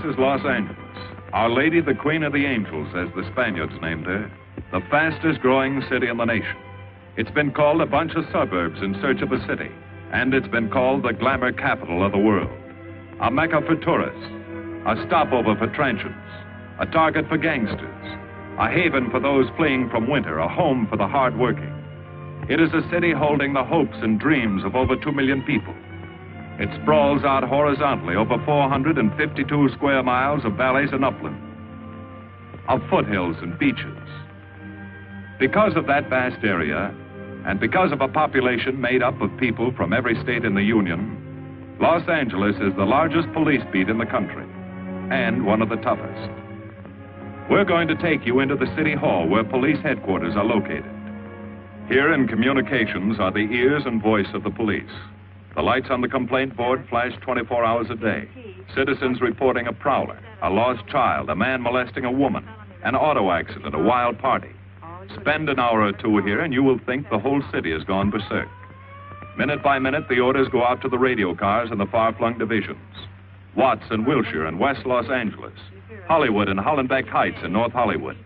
is Los Angeles. Our Lady, the Queen of the Angels, as the Spaniards named her. The fastest growing city in the nation. It's been called a bunch of suburbs in search of a city. And it's been called the glamour capital of the world. A mecca for tourists. A stopover for transients. A target for gangsters. A haven for those fleeing from winter. A home for the hard-working. It is a city holding the hopes and dreams of over 2 million people. It sprawls out horizontally over 452 square miles of valleys and upland, of foothills and beaches. Because of that vast area, and because of a population made up of people from every state in the Union, Los Angeles is the largest police beat in the country, and one of the toughest. We're going to take you into the city hall where police headquarters are located. Here in communications are the ears and voice of the police. The lights on the complaint board flash 24 hours a day. Citizens reporting a prowler, a lost child, a man molesting a woman, an auto accident, a wild party. Spend an hour or two here and you will think the whole city has gone berserk. Minute by minute, the orders go out to the radio cars in the far-flung divisions. Watts and Wilshire and West Los Angeles. Hollywood and Hollenbeck Heights in North Hollywood.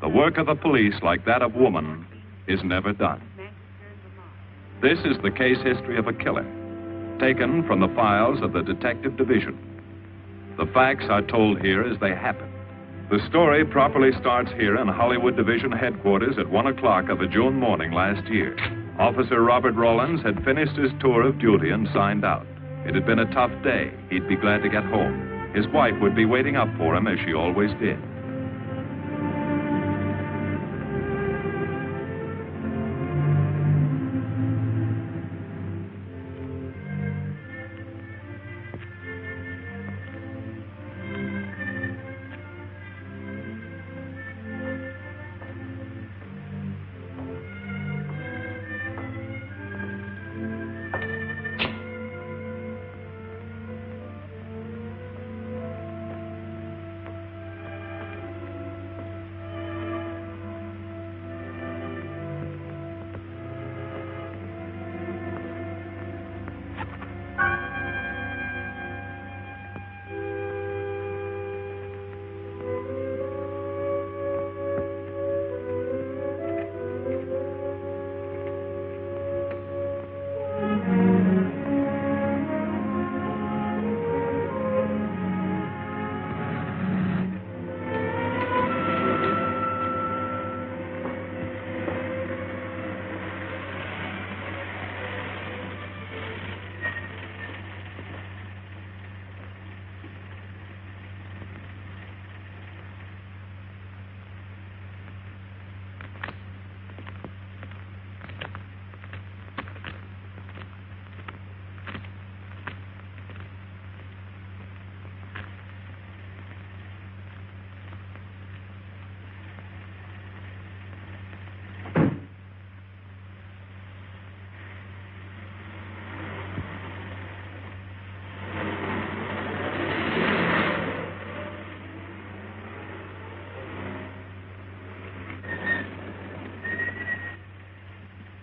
The work of the police, like that of woman, is never done. This is the case history of a killer, taken from the files of the Detective Division. The facts are told here as they happen. The story properly starts here in Hollywood Division headquarters at 1 o'clock of a June morning last year. Officer Robert Rollins had finished his tour of duty and signed out. It had been a tough day. He'd be glad to get home. His wife would be waiting up for him as she always did.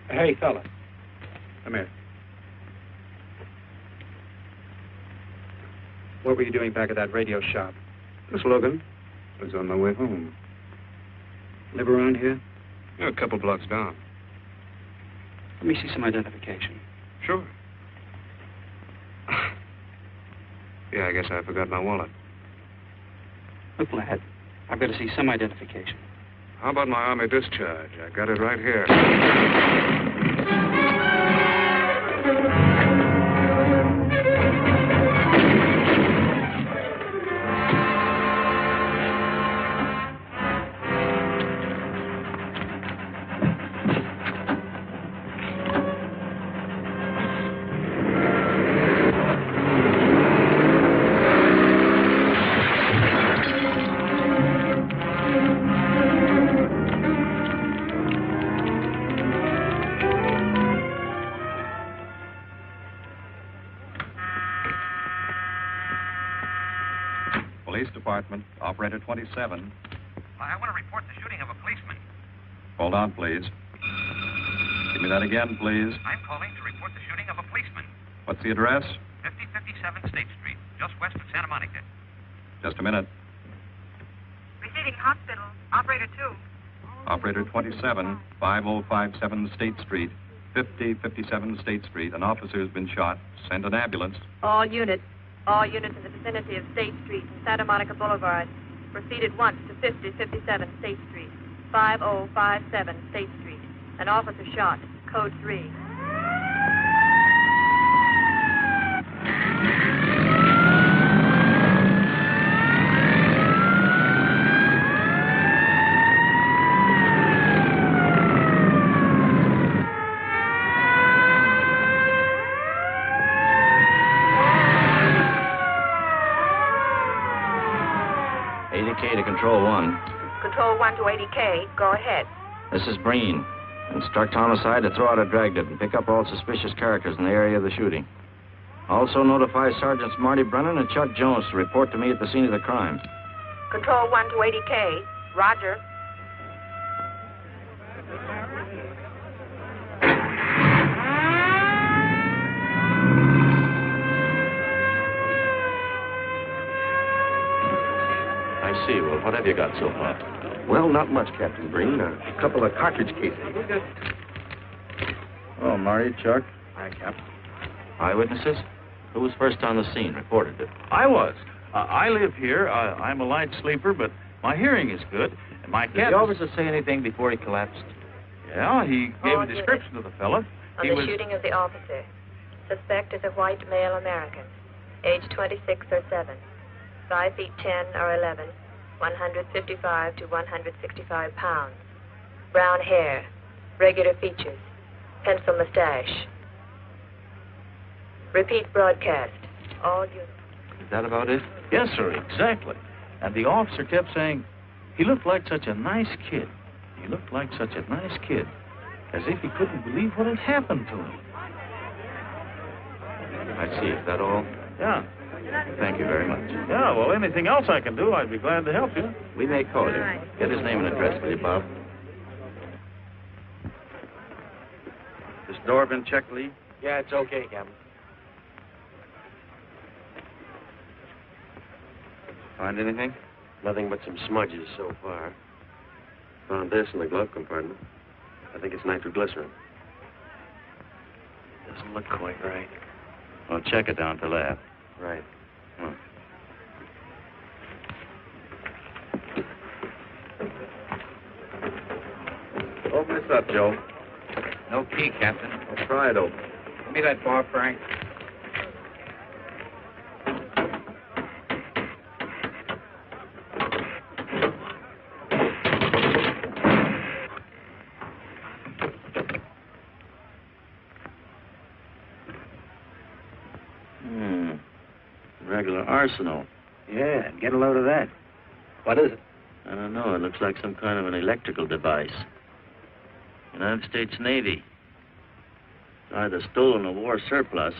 Hey, fella. Come here. What were you doing back at that radio shop? Just looking. I was on my way home. Live around here? Yeah, a couple blocks down. Let me see some identification. Sure. Yeah, I guess I forgot my wallet. Look, lad, I've got to see some identification. How about my Army discharge? I got it right here. Operator 27. I want to report the shooting of a policeman. Hold on, please. Give me that again, please. I'm calling to report the shooting of a policeman. What's the address? 5057 State Street, just west of Santa Monica. Just a minute. Receiving hospital. Operator 2. Operator 27, 5057 State Street, 5057 State Street. An officer has been shot. Send an ambulance. All units in the vicinity of State Street and Santa Monica Boulevard. Proceed at once to 5057 State Street, 5057 State Street. An officer shot. Code 3. To Control 1. Control 1 to 80K. Go ahead. This is Breen. Instruct homicide to throw out a dragnet and pick up all suspicious characters in the area of the shooting. Also notify Sergeants Marty Brennan and Chuck Jones to report to me at the scene of the crime. Control 1 to 80K. Roger. I see. Well, what have you got so far? Well, not much, Captain Breen. A couple of cartridge cases. Oh, Marty, Chuck. Hi, Cap. Eyewitnesses? Who was first on the scene? Reported it. I was. I live here. I'm a light sleeper, but my hearing is good. And my cat... Did the officer say anything before he collapsed? Yeah, he gave a description of the fella. On the shooting of the officer. Suspect is a white male American. Age 26 or 7. 5 feet 10 or 11. 155 to 165 pounds. Brown hair. Regular features. Pencil mustache. Repeat broadcast. All units. Is that about it? Yes, sir, exactly. And the officer kept saying, he looked like such a nice kid. He looked like such a nice kid. As if he couldn't believe what had happened to him. I see. Is that all? Yeah. Thank you very much. Yeah, well, anything else I can do, I'd be glad to help you. We may call you. Get his name and address, will you, Bob? This door been checked, Lee? Yeah, it's okay, Captain. Find anything? Nothing but some smudges so far. Found this in the glove compartment. I think it's nitroglycerin. Doesn't look quite right. Well, check it down to lab. Right. Open this up, Joe. No key, Captain. Let's try it open. Give me that bar, Frank. Regular arsenal. Yeah, get a load of that. What is it? I don't know. It looks like some kind of an electrical device. United States Navy. It's either stolen or war surplus.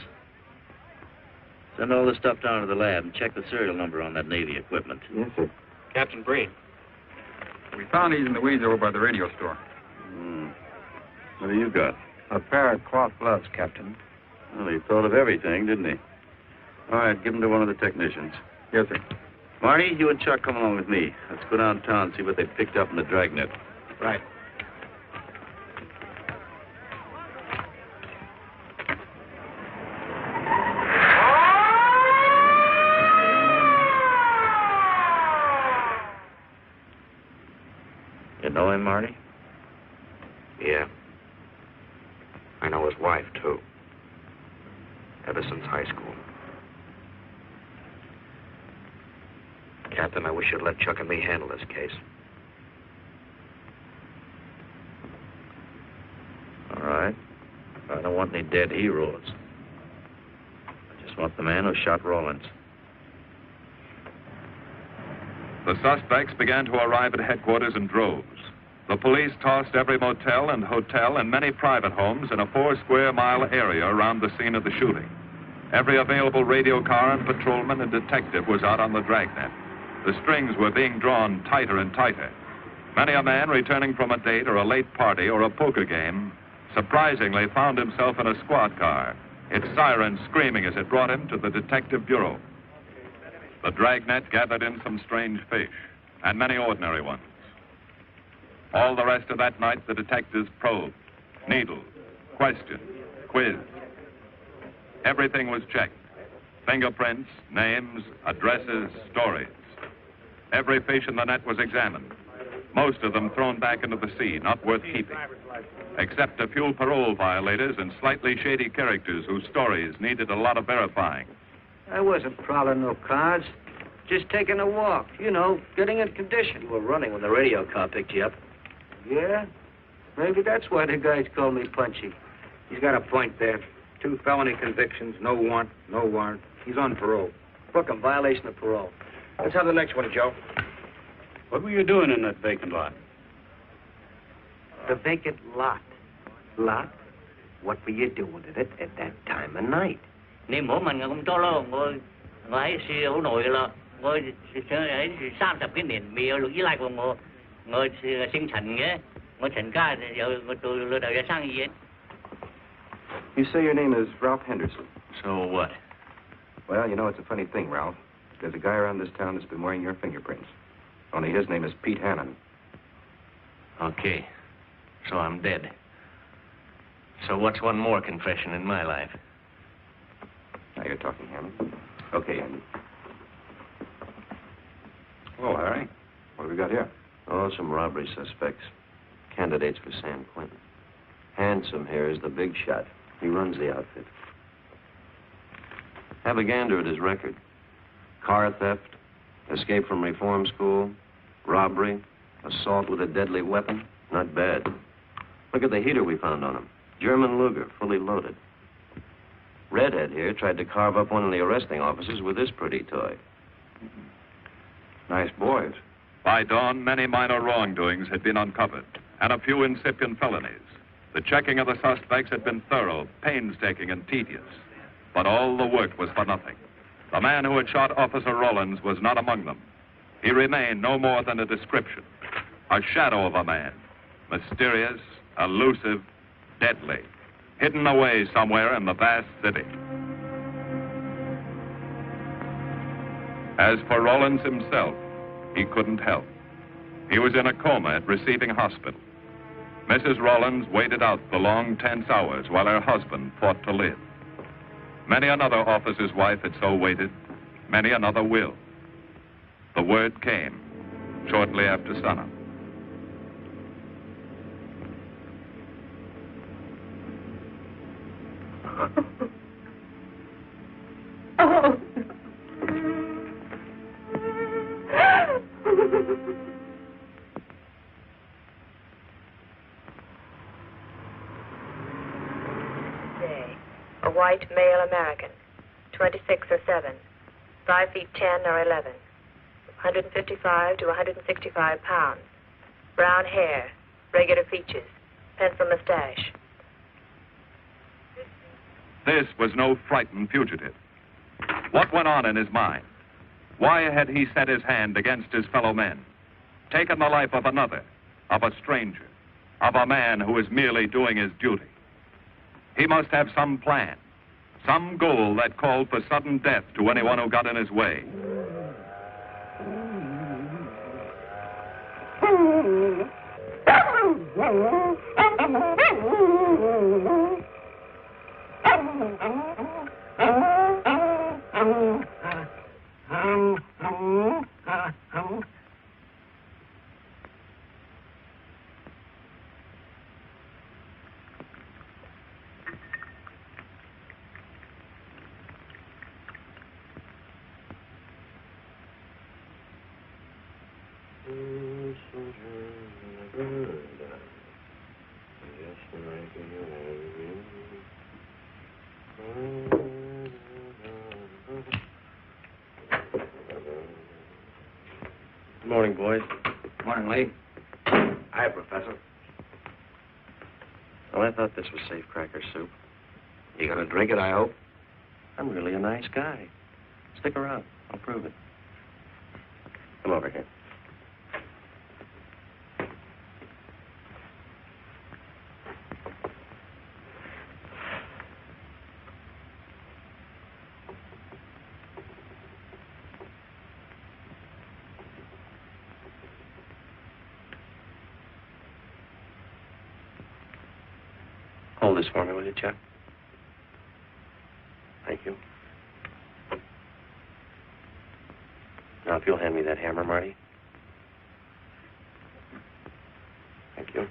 Send all the stuff down to the lab and check the serial number on that Navy equipment. Yes, sir. Captain Breen. We found these in the weeds over by the radio store. What do you got? A pair of cloth gloves, Captain. Well, he thought of everything, didn't he? All right, give them to one of the technicians. Yes, sir. Marty, you and Chuck come along with me. Let's go downtown and see what they picked up in the dragnet. Right. You know him, Marty? Yeah. I know his wife, too. Ever since high school. Captain, I wish you'd let Chuck and me handle this case. All right. I don't want any dead heroes. I just want the man who shot Rollins. The suspects began to arrive at headquarters in droves. The police tossed every motel and hotel and many private homes in a 4-square-mile area around the scene of the shooting. Every available radio car and patrolman and detective was out on the dragnet. The strings were being drawn tighter and tighter. Many a man returning from a date or a late party or a poker game surprisingly found himself in a squad car, its siren screaming as it brought him to the detective bureau. The dragnet gathered in some strange fish, and many ordinary ones. All the rest of that night, the detectives probed, needled, questioned, quizzed. Everything was checked. Fingerprints, names, addresses, stories. Every fish in the net was examined. Most of them thrown back into the sea, not worth keeping. Except a few parole violators and slightly shady characters whose stories needed a lot of verifying. I wasn't prowling no cars. Just taking a walk, you know, getting in condition. You were running when the radio car picked you up. Yeah? Maybe that's why the guys call me Punchy. He's got a point there. 2 felony convictions, no warrant, no warrant. He's on parole. Book him, violation of parole. Let's have the next one, Joe. What were you doing in that vacant lot? The vacant lot. Lot? What were you doing with it at that time of night? Niệm của mình cũng cho lo ngồi ngồi xe hữu nội là ngồi ấy 30 cái年 未有依賴過我姓陳嘅我陳家有我做老豆嘅生意嘅。You say your name is Ralph Henderson. So what? Well, you know, it's a funny thing, Ralph. There's a guy around this town that's been wearing your fingerprints. Only his name is Pete Hannon. Okay. So I'm dead. So what's one more confession in my life? Now you're talking, Hammond. Okay, Hammond. Oh, Larry. What have we got here? Oh, some robbery suspects. Candidates for San Quentin. Handsome here is the big shot. He runs the outfit. Have a gander at his record. Car theft, escape from reform school, robbery, assault with a deadly weapon. Not bad. Look at the heater we found on him. German Luger, fully loaded. Redhead here tried to carve up one of the arresting officers with this pretty toy. Nice boys. By dawn, many minor wrongdoings had been uncovered, and a few incipient felonies. The checking of the suspects had been thorough, painstaking, and tedious. But all the work was for nothing. The man who had shot Officer Rollins was not among them. He remained no more than a description, a shadow of a man, mysterious, elusive, deadly, hidden away somewhere in the vast city. As for Rollins himself, he couldn't help. He was in a coma at receiving hospital. Mrs. Rollins waited out the long, tense hours while her husband fought to live. Many another officer's wife had so waited. Many another will. The word came shortly after sunup. Oh. A white male American, 26 or 7, 5 feet 10 or 11, 155 to 165 pounds, brown hair, regular features, pencil mustache. This was no frightened fugitive. What went on in his mind? Why had he set his hand against his fellow men, taken the life of another, of a stranger, of a man who was merely doing his duty? He must have some plan, some goal that called for sudden death to anyone who got in his way. Good morning, boys. Morning, Lee. Hi, Professor. Well, I thought this was safe cracker soup. You gonna drink it, I hope? I'm really a nice guy. Stick around. I'll prove it. Come over here. Hold this for me, will you, Chuck? Thank you. Now, if you'll hand me that hammer, Marty. Thank you.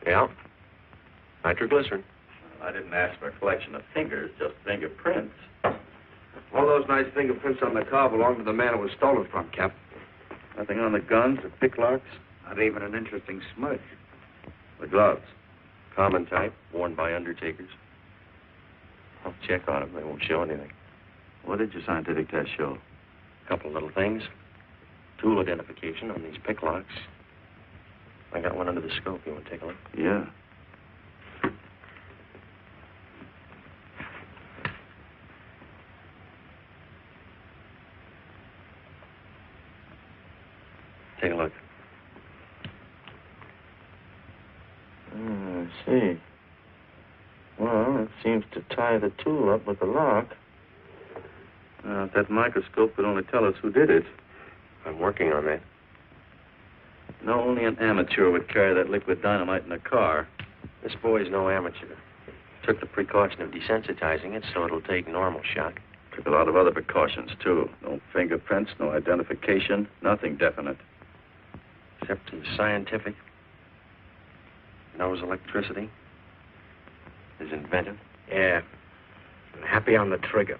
Yeah. Nitroglycerin. I didn't ask for a collection of fingers, just fingerprints. All those nice fingerprints on the car belong to the man it was stolen from, Cap. Nothing on the guns or picklocks? Not even an interesting smudge. The gloves? Common type, worn by undertakers. I'll check on them. They won't show anything. What did your scientific test show? A couple of little things. Tool identification on these picklocks. I got one under the scope. You want to take a look? Yeah. Take a look. I see. Well, it seems to tie the tool up with the lock. If that microscope could only tell us who did it. I'm working on that. No, only an amateur would carry that liquid dynamite in a car. This boy's no amateur. Took the precaution of desensitizing it so it'll take normal shock. Took a lot of other precautions, too. No fingerprints, no identification, nothing definite. Except he's scientific. Knows electricity. Is inventive. Yeah. And happy on the trigger.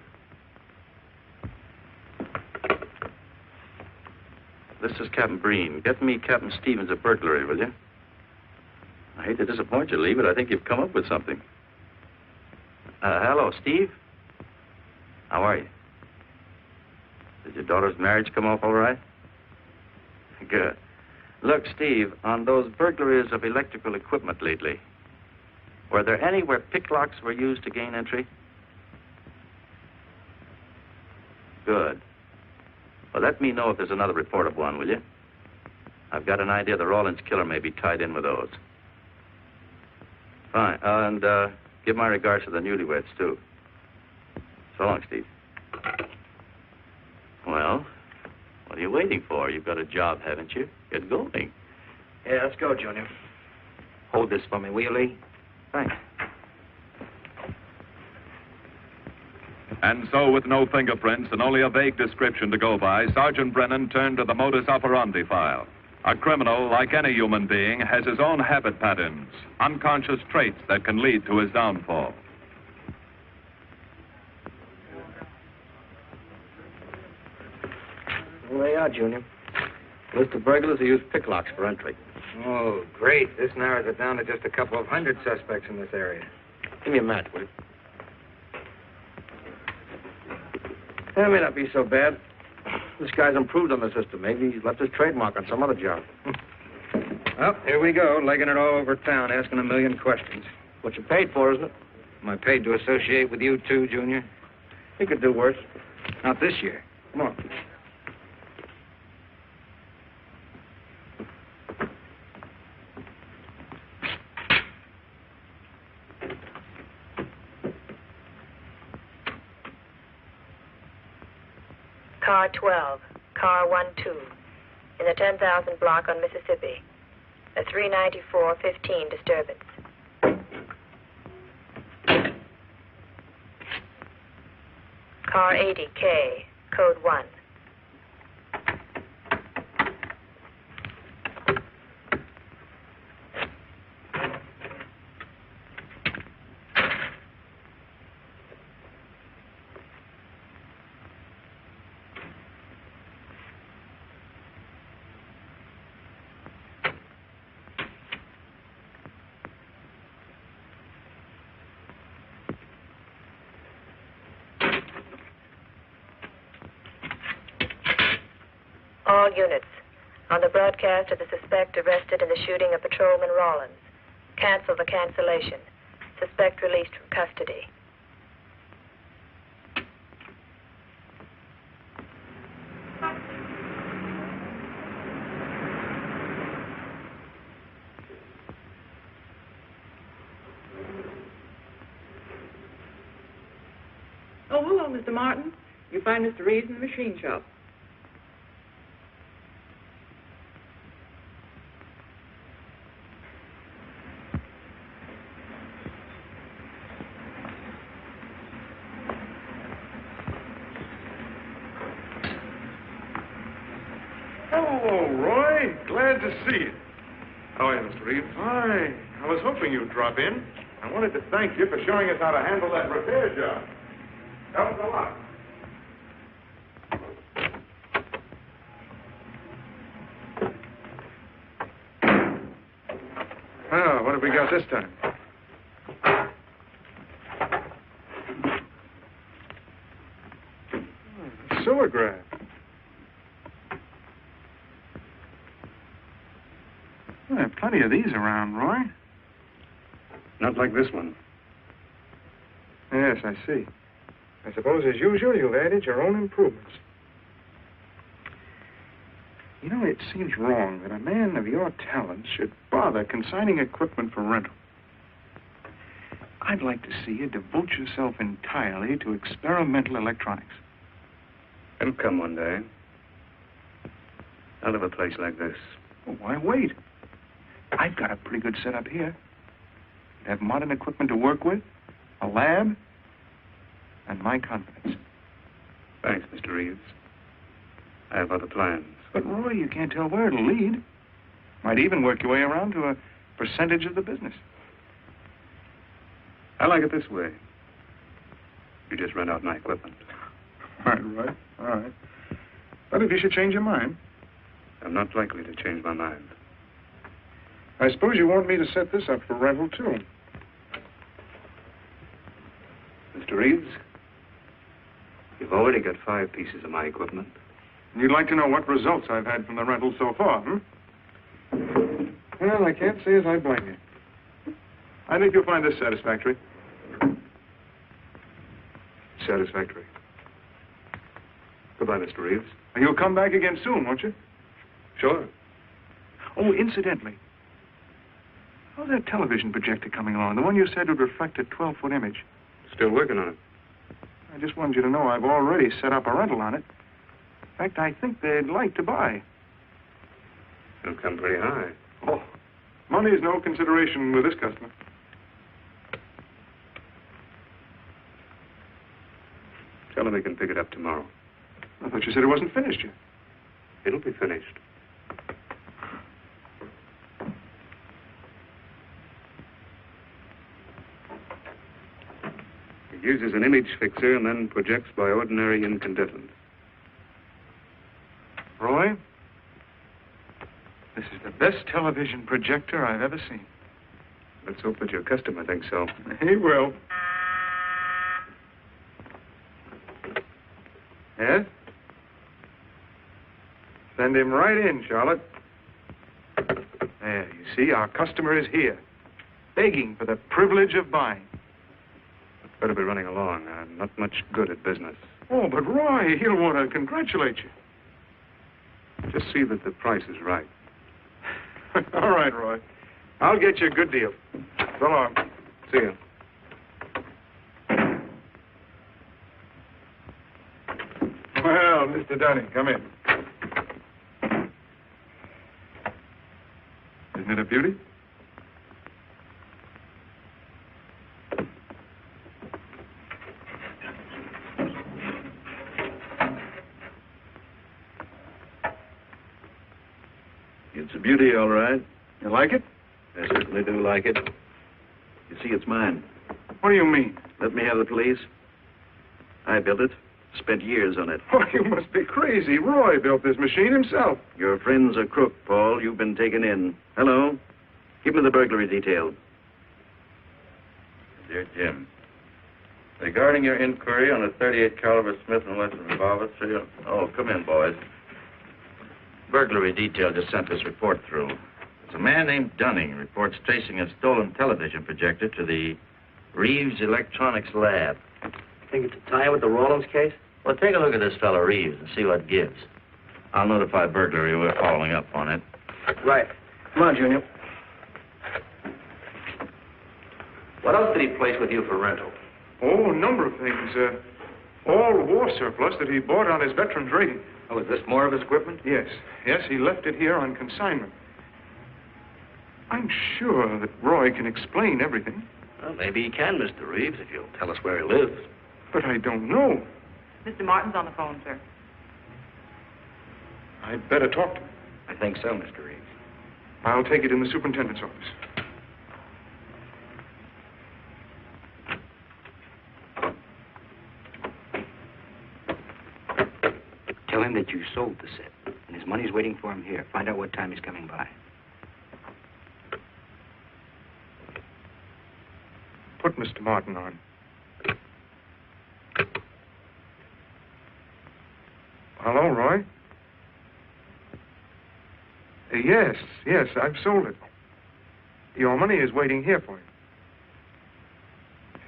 This is Captain Breen. Get me Captain Stevens of burglary, will you? I hate to disappoint you, Lee, but I think you've come up with something. Hello, Steve. How are you? Did your daughter's marriage come off all right? Good. Look, Steve, on those burglaries of electrical equipment lately, were there any where picklocks were used to gain entry? Good. Well, let me know if there's another report of one, will you? I've got an idea the Rawlins killer may be tied in with those. Fine. And give my regards to the newlyweds, too. So long, Steve. Well, what are you waiting for? You've got a job, haven't you? Get going. Yeah, let's go, Junior. Hold this for me, will you, Lee? Thanks. And so, with no fingerprints and only a vague description to go by, Sergeant Brennan turned to the modus operandi file. A criminal, like any human being, has his own habit patterns, unconscious traits that can lead to his downfall. Well, they are, Junior. List of burglars who use picklocks for entry. Oh, great. This narrows it down to just a couple of hundred suspects in this area. Give me a match, will you? That may not be so bad. This guy's improved on the system. Maybe he's left his trademark on some other job. Well, here we go, legging it all over town, asking a million questions. What you paid for, isn't it? Am I paid to associate with you, too, Junior? You could do worse. Not this year. Come on. Car 12, car 12, in the 10,000 block on Mississippi. A 394-15 disturbance. Car 80K, code 1. All units. On the broadcast of the suspect arrested in the shooting of Patrolman Rawlins. Cancel the cancellation. Suspect released from custody. Oh, hello, Mr. Martin. You find Mr. Reeves in the machine shop. Hello, Roy. Glad to see you. How are you, Mr. Reeves? Hi. I was hoping you'd drop in. I wanted to thank you for showing us how to handle that repair job. Helped a lot. Well, what have we got this time? Sewer grab. Well, there are plenty of these around, Roy. Not like this one. Yes, I see. I suppose, as usual, you've added your own improvements. You know, it seems wrong that a man of your talents should bother consigning equipment for rental. I'd like to see you devote yourself entirely to experimental electronics. It'll come one day. Out of a place like this. Well, why wait? I've got a pretty good setup here. I have modern equipment to work with, a lab, and my confidence. Thanks, Mr. Reeves. I have other plans. But, Roy, you can't tell where it'll lead. Might even work your way around to a percentage of the business. I like it this way. You just rent out my equipment. All right. All right. But if you should change your mind... I'm not likely to change my mind. I suppose you want me to set this up for rental, too. Mr. Reeves, you've already got 5 pieces of my equipment. You'd like to know what results I've had from the rental so far, Well, I can't say as I blame you. I think you'll find this satisfactory. Satisfactory. Goodbye, Mr. Reeves. And you'll come back again soon, won't you? Sure. Oh, incidentally, how's that television projector coming along? The one you said would reflect a 12-foot image. Still working on it. I just wanted you to know I've already set up a rental on it. In fact, I think they'd like to buy. It'll come pretty high. Oh, money's no consideration with this customer. Tell him he can pick it up tomorrow. I thought you said it wasn't finished yet. It'll be finished. It uses an image fixer and then projects by ordinary incandescent. Roy, this is the best television projector I've ever seen. Let's hope that your customer thinks so. He will. Yes? Send him right in, Charlotte. There, you see, our customer is here, begging for the privilege of buying. Better be running along. I'm not much good at business. Oh, but Roy, he'll want to congratulate you. Just see that the price is right. All right, Roy. I'll get you a good deal. So long. See you. Well, Mr. Dunning, come in. Isn't it a beauty? It's a beauty, all right. You like it? I certainly do like it. You see, it's mine. What do you mean? Let me have the police. I built it. Spent years on it. Oh, you must be crazy. Roy built this machine himself. Your friend's a crook, Paul. You've been taken in. Hello? Give me the burglary detail. Dear Jim, regarding your inquiry on a .38 caliber Smith & Wesson revolver, come in, boys. Burglary detail just sent this report through. It's a man named Dunning reports tracing a stolen television projector to the Reeves Electronics Lab. Think it's a tie with the Rawlins case? Well, take a look at this fellow Reeves and see what gives. I'll notify burglary we're following up on it. Right. Come on, Junior. What else did he place with you for rental? Oh, a number of things. All war surplus that he bought on his veterans rating. Oh, is this more of his equipment? Yes. Yes, he left it here on consignment. I'm sure that Roy can explain everything. Well, maybe he can, Mr. Reeves, if you'll tell us where he lives. But I don't know. Mr. Martin's on the phone, sir. I'd better talk to him. I think so, Mr. Reeves. I'll take it in the superintendent's office. Tell him that you sold the set, and his money's waiting for him here. Find out what time he's coming by. Put Mr. Martin on. Hello, Roy? Yes, I've sold it. Your money is waiting here for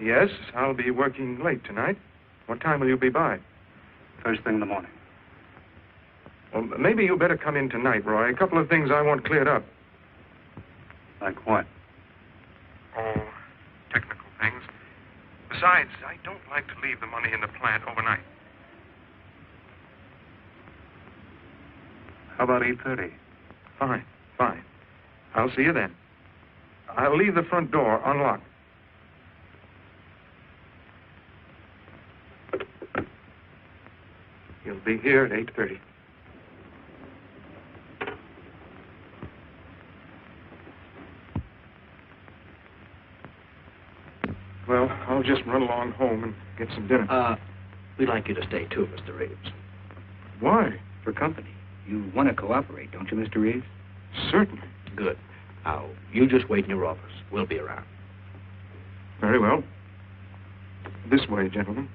you. Yes, I'll be working late tonight. What time will you be by? First thing in the morning. Well, maybe you better come in tonight, Roy. A couple of things I want cleared up. Like what? Oh, technical things. Besides, I don't like to leave the money in the plant overnight. How about 8:30? Fine. I'll see you then. I'll leave the front door unlocked. You'll be here at 8:30. Well, I'll just run along home and get some dinner. We'd like you to stay too, Mr. Reeves. Why? For company. You want to cooperate, don't you, Mr. Reeves? Certainly. Good. Now, you just wait in your office. We'll be around. Very well. This way, gentlemen.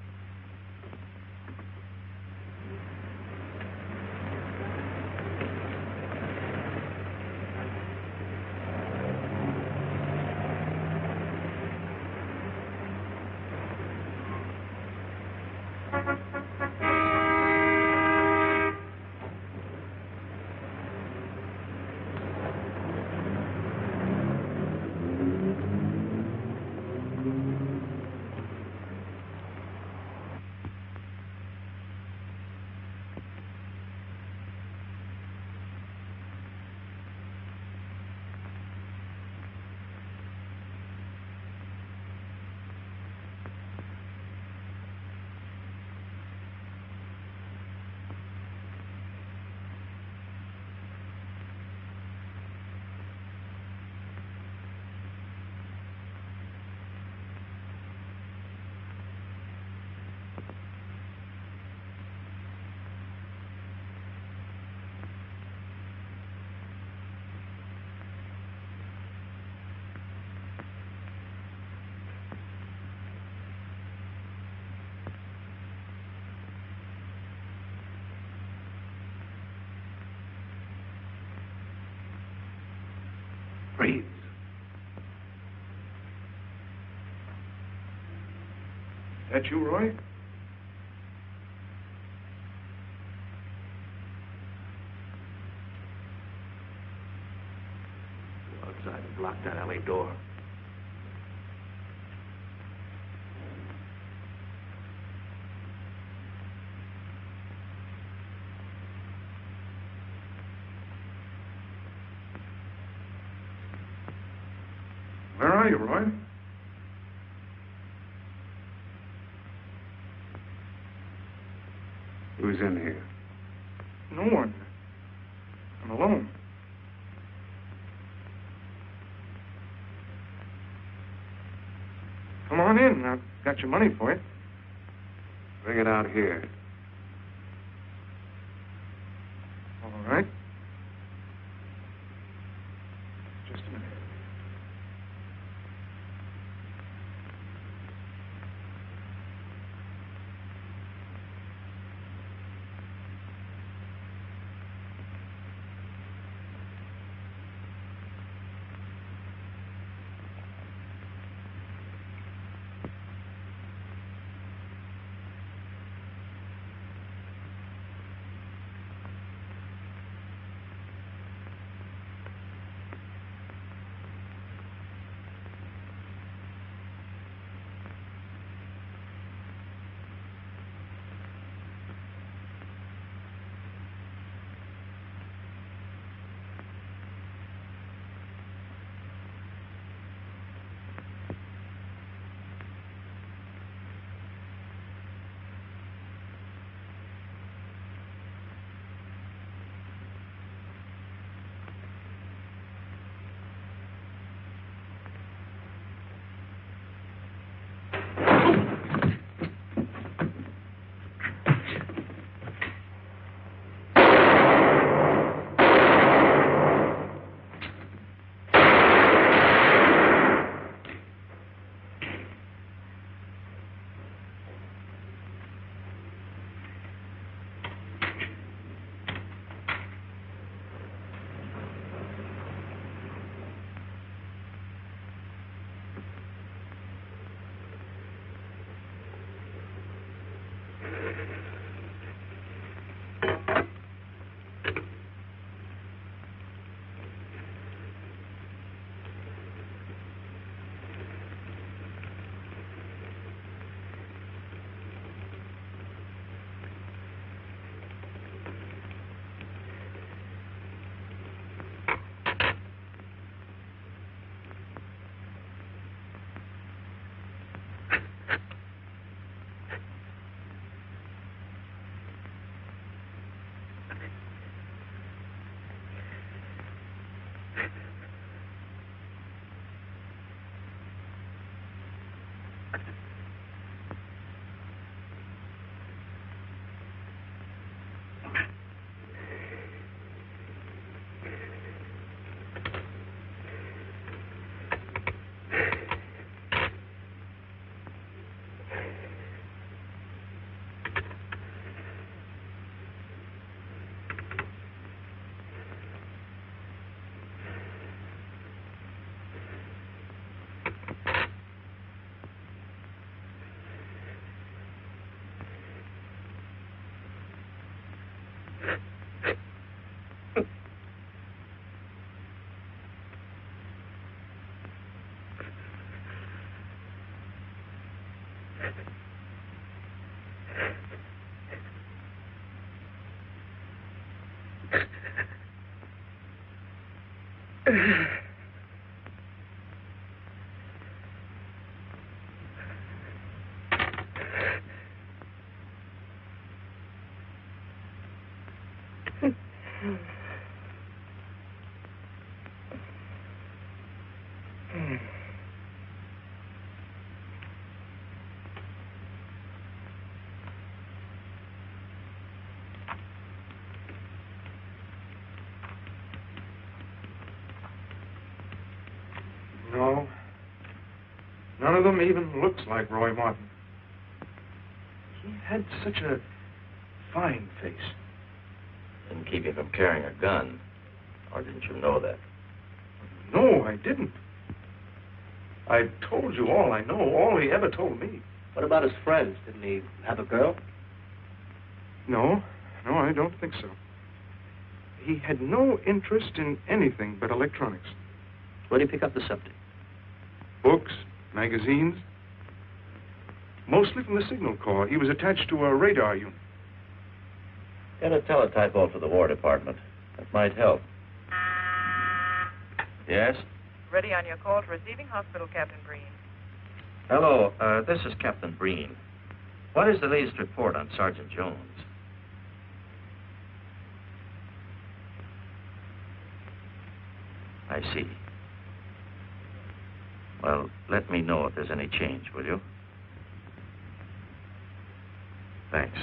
Reeves. That you, Roy? Go outside and block that alley door. Where are you, Roy? Who's in here? No one. I'm alone. Come on in. I've got your money for you. Bring it out here. All right. Just a minute. No. None of them even looks like Roy Martin. He had such a fine face. Didn't keep you from carrying a gun. Or didn't you know that? No, I didn't. I told you all I know, all he ever told me. What about his friends? Didn't he have a girl? No, I don't think so. He had no interest in anything but electronics. Where did he pick up the subject? Books, magazines. Mostly from the Signal Corps. He was attached to a radar unit. Get a teletype out for the War Department. That might help. Yes? Ready on your call to receiving hospital, Captain Breen. Hello, this is Captain Breen. What is the latest report on Sergeant Jones? I see. Well, let me know if there's any change, will you? Thanks.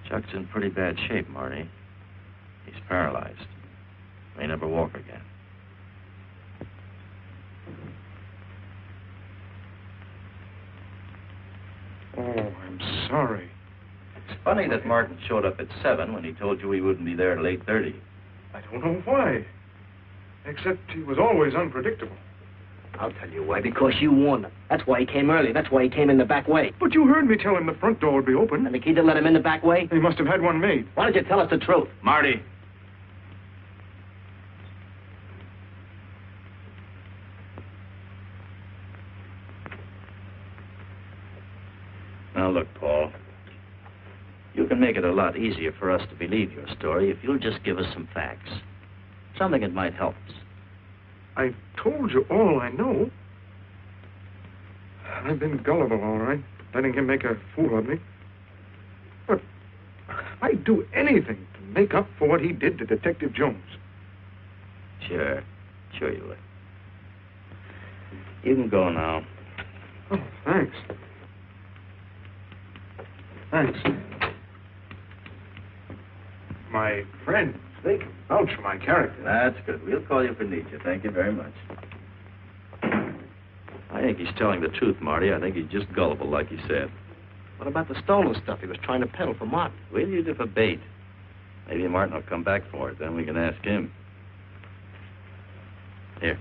Chuck's in pretty bad shape, Marty. He's paralyzed. May never walk again. Oh, I'm sorry. It's funny that Martin showed up at 7 when he told you he wouldn't be there till 8:30. I don't know why. Except he was always unpredictable. I'll tell you why. Because you warned him. That's why he came early. That's why he came in the back way. But you heard me tell him the front door would be open. And the key didn't let him in the back way? He must have had one made. Why don't you tell us the truth? Marty. Now, look, Paul. You can make it a lot easier for us to believe your story if you'll just give us some facts. Something that might help us. I told you all I know. I've been gullible, all right, letting him make a fool of me. But I'd do anything to make up for what he did to Detective Jones. Sure you would. You can go now. Oh, thanks. Thanks. My friends, they can vouch for my character. That's good. We'll call you if we need you. Thank you very much. I think he's telling the truth, Marty. I think he's just gullible, like he said. What about the stolen stuff he was trying to peddle for Martin? We'll use it for bait. Maybe Martin will come back for it. Then we can ask him. Here.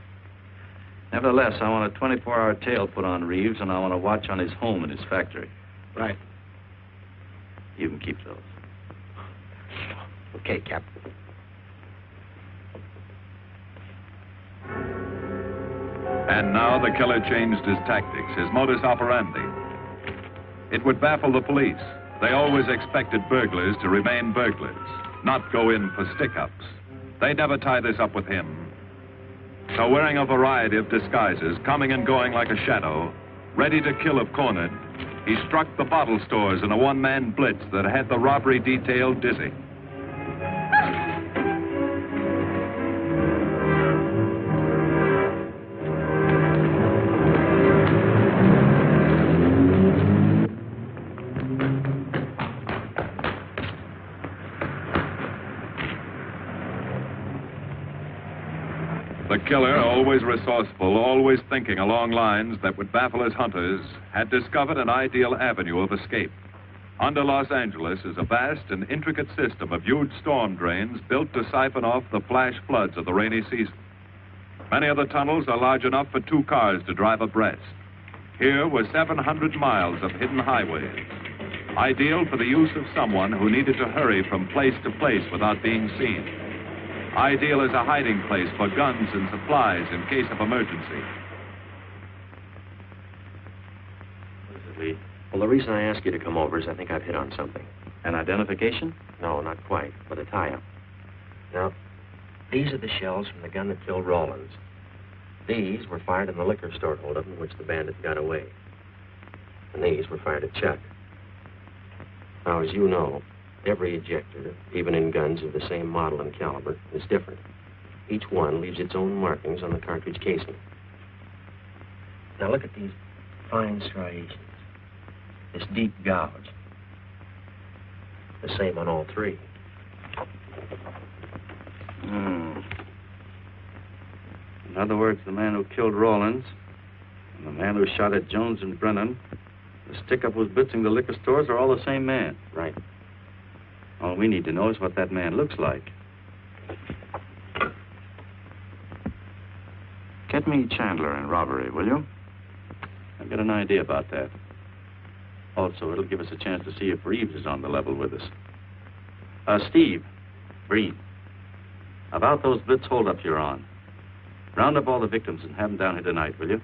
Nevertheless, I want a 24-hour tail put on Reeves, and I want a watch on his home and his factory. Right. You can keep those. Okay, Captain. And now the killer changed his tactics, his modus operandi. It would baffle the police. They always expected burglars to remain burglars, not go in for stick-ups. They'd never tie this up with him. So wearing a variety of disguises, coming and going like a shadow, ready to kill if cornered, he struck the bottle stores in a one-man blitz that had the robbery detail dizzy. The killer, always resourceful, always thinking along lines that would baffle his hunters, had discovered an ideal avenue of escape. Under Los Angeles is a vast and intricate system of huge storm drains built to siphon off the flash floods of the rainy season. Many of the tunnels are large enough for 2 cars to drive abreast. Here were 700 miles of hidden highways. Ideal for the use of someone who needed to hurry from place to place without being seen. Ideal as a hiding place for guns and supplies in case of emergency. What is it, Lee? Well, the reason I asked you to come over is I think I've hit on something. An identification? No, not quite, but a tie-up. Now, these are the shells from the gun that killed Rawlins. These were fired in the liquor store holdup in which the bandit got away. And these were fired at Chuck. Now, as you know, every ejector, even in guns of the same model and caliber, is different. Each one leaves its own markings on the cartridge casing. Now, look at these fine striations. This deep gouge. The same on all three. In other words, the man who killed Rawlins and the man who shot at Jones and Brennan, the stick-up who's blitzing the liquor stores are all the same man. Right. All we need to know is what that man looks like. Get me Chandler in robbery, will you? I've got an idea about that. Also, it'll give us a chance to see if Reeves is on the level with us. Steve, Breen, about those blitz holdups you're on. Round up all the victims and have them down here tonight, will you?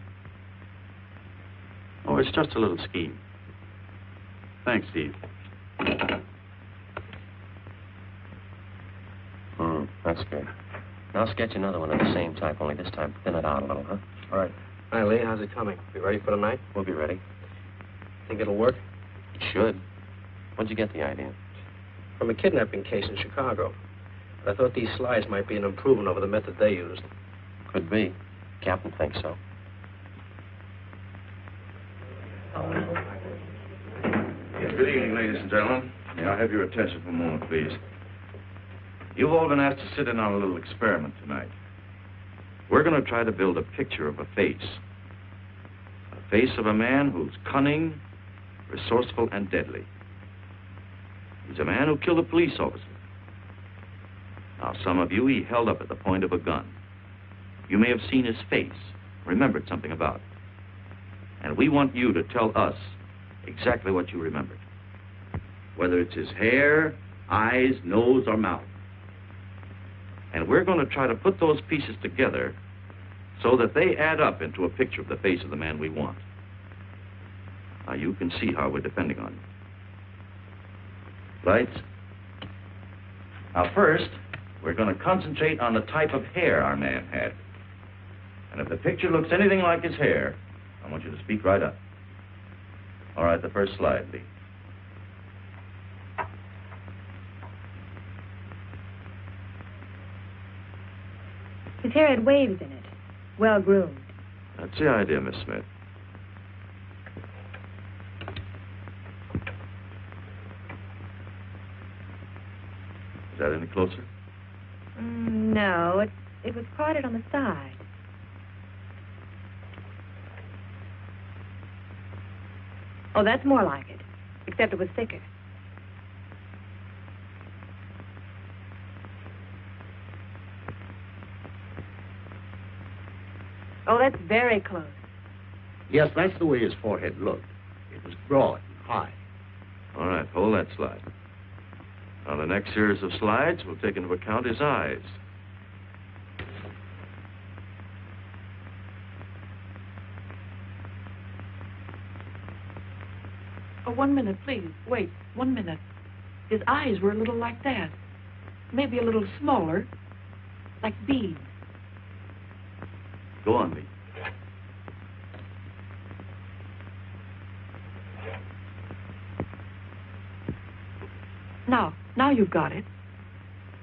Oh, it's just a little scheme. Thanks, Steve. That's good. Now I'll sketch another one of the same type, only this time thin it out a little, huh? All right. Hi, Lee. How's it coming? You ready for tonight? We'll be ready. Think it'll work? It should. When'd you get the idea? From a kidnapping case in Chicago. But I thought these slides might be an improvement over the method they used. Could be. Captain thinks so. Good evening, ladies and gentlemen. May I have your attention for a moment, please? You've all been asked to sit in on a little experiment tonight. We're going to try to build a picture of a face. A face of a man who's cunning, resourceful, and deadly. He's a man who killed a police officer. Now, some of you he held up at the point of a gun. You may have seen his face, remembered something about it. And we want you to tell us exactly what you remembered. Whether it's his hair, eyes, nose, or mouth. And we're going to try to put those pieces together so that they add up into a picture of the face of the man we want. Now, you can see how we're depending on you. Lights? Now, first, we're going to concentrate on the type of hair our man had. And if the picture looks anything like his hair, I want you to speak right up. All right, the first slide, Lee. His hair had waves in it, well-groomed. That's the idea, Miss Smith. Is that any closer? No, it was parted on the side. Oh, that's more like it, except it was thicker. Oh, that's very close. Yes, that's the way his forehead looked. It was broad and high. All right, hold that slide. Now, the next series of slides will take into account his eyes. Oh, 1 minute, please. Wait, 1 minute. His eyes were a little like that. Maybe a little smaller, like beads. Go on, Lee. Now you've got it.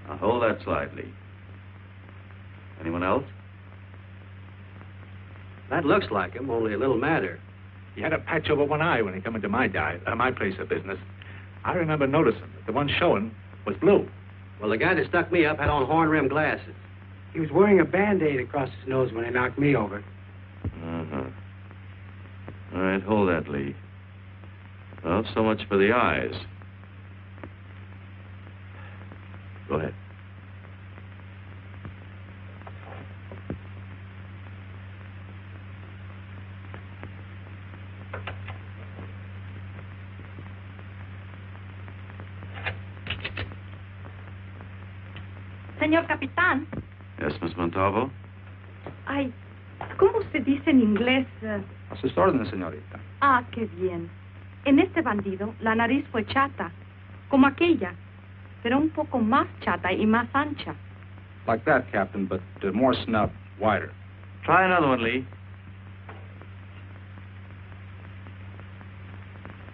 Now, hold that slide, Lee. Anyone else? That looks like him, only a little madder. He had a patch over one eye when he come into my place of business. I remember noticing that the one showing was blue. Well, the guy that stuck me up had on horn-rimmed glasses. He was wearing a Band-Aid across his nose when he knocked me over. Uh-huh. All right, hold that, Lee. Well, so much for the eyes. Go ahead. Señor Capitán. Yes, Miss Montalvo? Ay, ¿cómo se dice en inglés? A sus órdenes, señorita. Ah, qué bien. En este bandido, la nariz fue chata, como aquella, pero un poco más chata y más ancha. Like that, Captain, but more snub, wider. Try another one, Lee.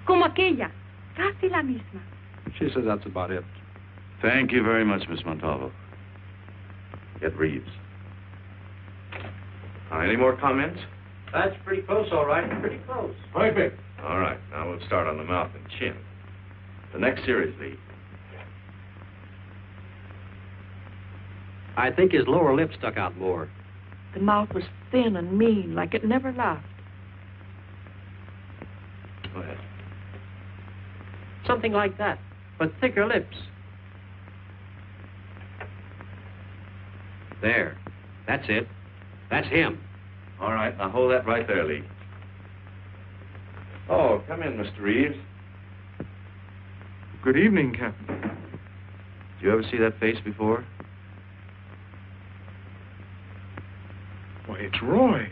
Como aquella, casi la misma. She says that's about it. Thank you very much, Miss Montalvo. Get Reeves. Any more comments? That's pretty close, all right. Pretty close. Perfect. All right, now we'll start on the mouth and chin. The next series, Lee. I think his lower lip stuck out more. The mouth was thin and mean, like it never laughed. Go ahead. Something like that, but thicker lips. There. That's it. That's him. All right, now hold that right there, Lee. Oh, come in, Mr. Reeves. Good evening, Captain. Did you ever see that face before? Why, it's Roy.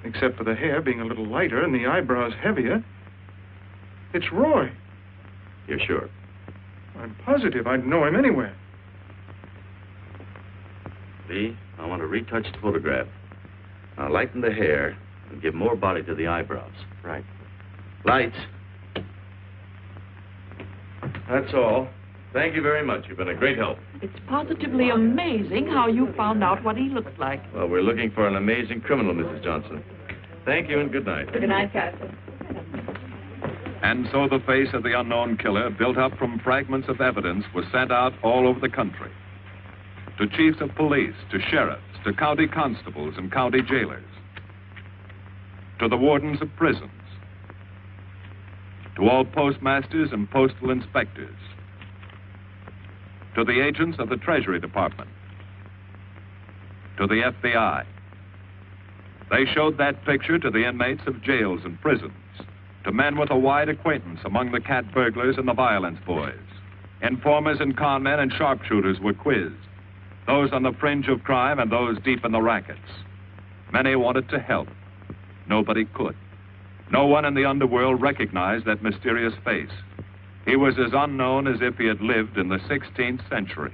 Except for the hair being a little lighter and the eyebrows heavier. It's Roy. You're sure? I'm positive I'd know him anywhere. Lee, I want to retouch the photograph. Now lighten the hair and give more body to the eyebrows. Right. Lights. That's all. Thank you very much. You've been a great help. It's positively amazing how you found out what he looked like. Well, we're looking for an amazing criminal, Mrs. Johnson. Thank you and good night. Good night, Captain. And so the face of the unknown killer, built up from fragments of evidence, was sent out all over the country. To chiefs of police, to sheriffs, to county constables and county jailers, to the wardens of prisons, to all postmasters and postal inspectors, to the agents of the Treasury Department, to the FBI. They showed that picture to the inmates of jails and prisons, to men with a wide acquaintance among the cat burglars and the violence boys. Informers and con men and sharpshooters were quizzed, those on the fringe of crime and those deep in the rackets. Many wanted to help. Nobody could. No one in the underworld recognized that mysterious face. He was as unknown as if he had lived in the 16th century.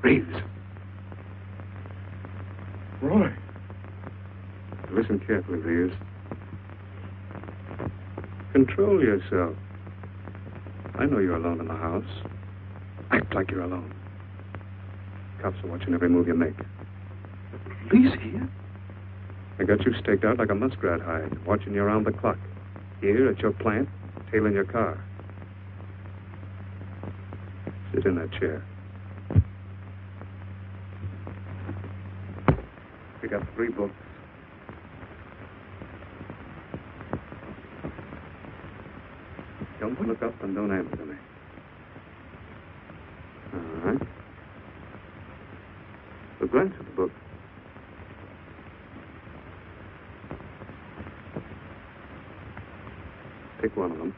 Reeves. Roy. Listen carefully, Reeves. Control yourself. I know you're alone in the house. Act like you're alone. Cops are watching every move you make. Police here? They got you staked out like a muskrat hide, watching you around the clock. Here at your plant, tailing your car. Sit in that chair. We got 3 books. Don't look up and don't answer me. All right. So glance at the book. Pick one of them.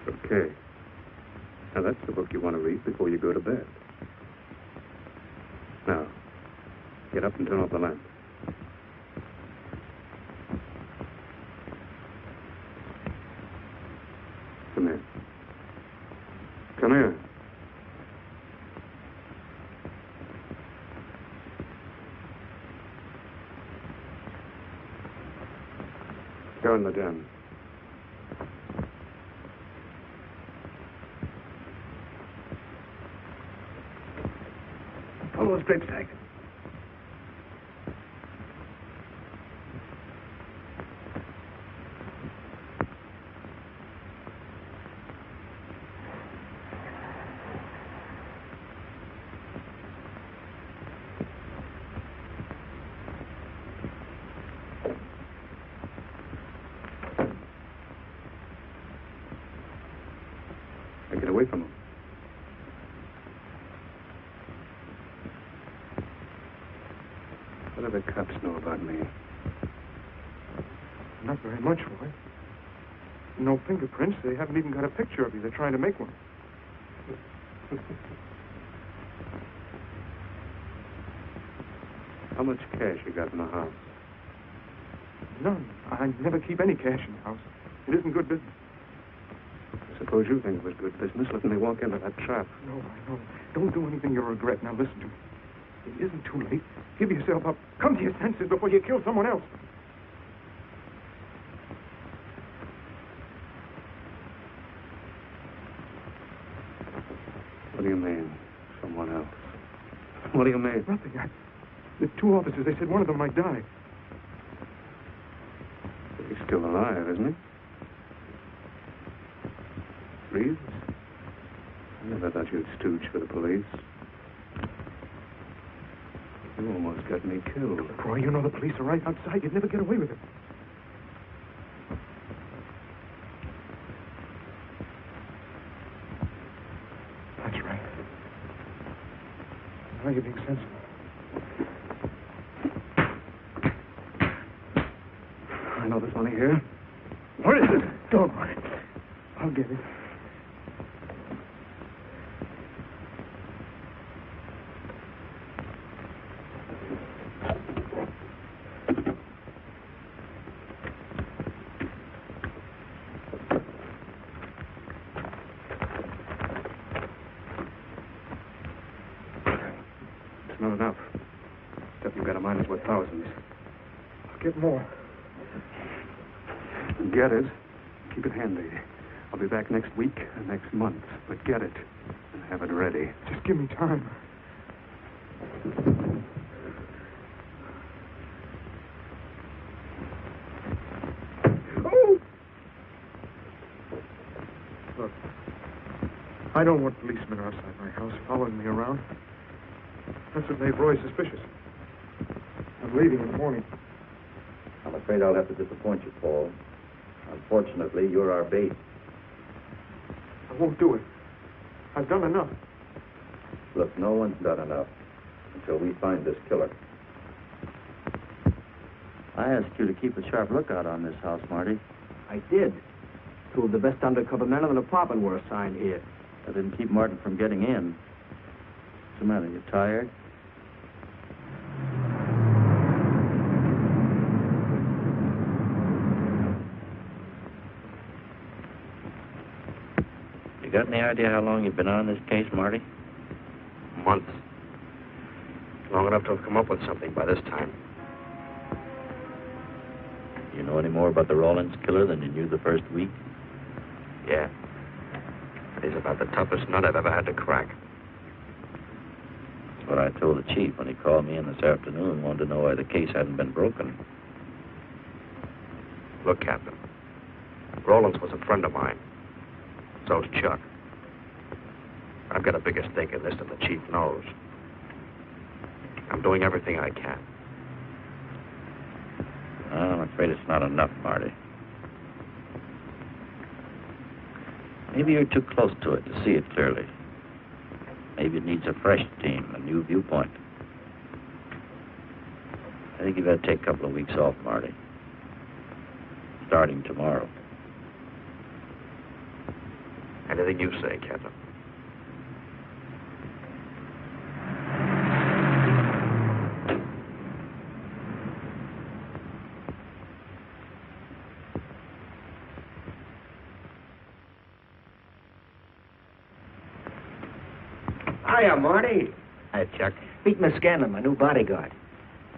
Okay. Now, that's the book you want to read before you go to bed. Now, get up and turn off the lamp. Come here. Come here. Go in the den. Follow his grape sack. Now get away from him. What do the cops know about me? Not very much, Roy. No fingerprints. They haven't even got a picture of you. They're trying to make one. How much cash you got in the house? None. I never keep any cash in the house. It isn't good business. I suppose you think it was good business letting me walk into that trap. No, I know. Don't do anything you'll regret. Now listen to me. It isn't too late. Give yourself up. Come to your senses before you kill someone else. What do you mean, someone else? What do you mean? Nothing. The two officers, they said one of them might die. He's still alive, isn't he? Reeves? I never thought you'd stooge for the police. You almost got me killed. Roy, you know the police are right outside. You'd never get away with it. That's right. Now you're being sensible. I know there's money here. Where is it? Don't worry. I'll get it. It's not enough. Stuff you've got in mind is worth thousands. I'll get more. Get it. Keep it handy. I'll be back next week and next month. But get it and have it ready. Just give me time. Oh! Look, I don't want policemen outside my house following me around. That's what made Roy suspicious. I'm leaving in the morning. I'm afraid I'll have to disappoint you, Paul. Unfortunately, you're our bait. I won't do it. I've done enough. Look, no one's done enough until we find this killer. I asked you to keep a sharp lookout on this house, Marty. I did. Two of the best undercover men of an apartment were assigned here. That didn't keep Martin from getting in. What's the matter? You tired? You got any idea how long you've been on this case, Marty? Months. Long enough to have come up with something by this time. You know any more about the Rawlins killer than you knew the first week? Yeah. It is about the toughest nut I've ever had to crack. That's what I told the chief when he called me in this afternoon and wanted to know why the case hadn't been broken. Look, Captain. Rawlins was a friend of mine. So's Chuck. I've got a bigger stake in this than the chief knows. I'm doing everything I can. I'm afraid it's not enough, Marty. Maybe you're too close to it to see it clearly. Maybe it needs a fresh team, a new viewpoint. I think you better take a couple of weeks off, Marty. Starting tomorrow. Anything you say, Captain. Hiya, Marty. Hi, Chuck. Meet Miss Scanlon, my new bodyguard.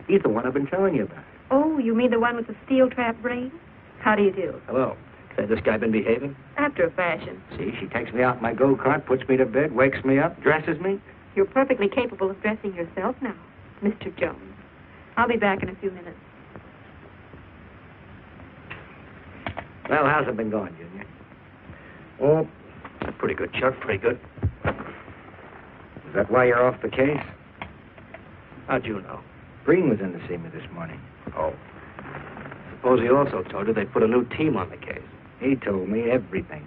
He's the one I've been telling you about. Oh, you mean the one with the steel trap brain? How do you do? Hello. Has this guy been behaving? After a fashion. See, she takes me out in my go-kart, puts me to bed, wakes me up, dresses me. You're perfectly capable of dressing yourself now, Mr. Jones. I'll be back in a few minutes. Well, how's it been going, Junior? Oh, pretty good, Chuck, pretty good. Is that why you're off the case? How'd you know? Breen was in to see me this morning. Oh. Suppose he also told you they put a new team on the case. He told me everything.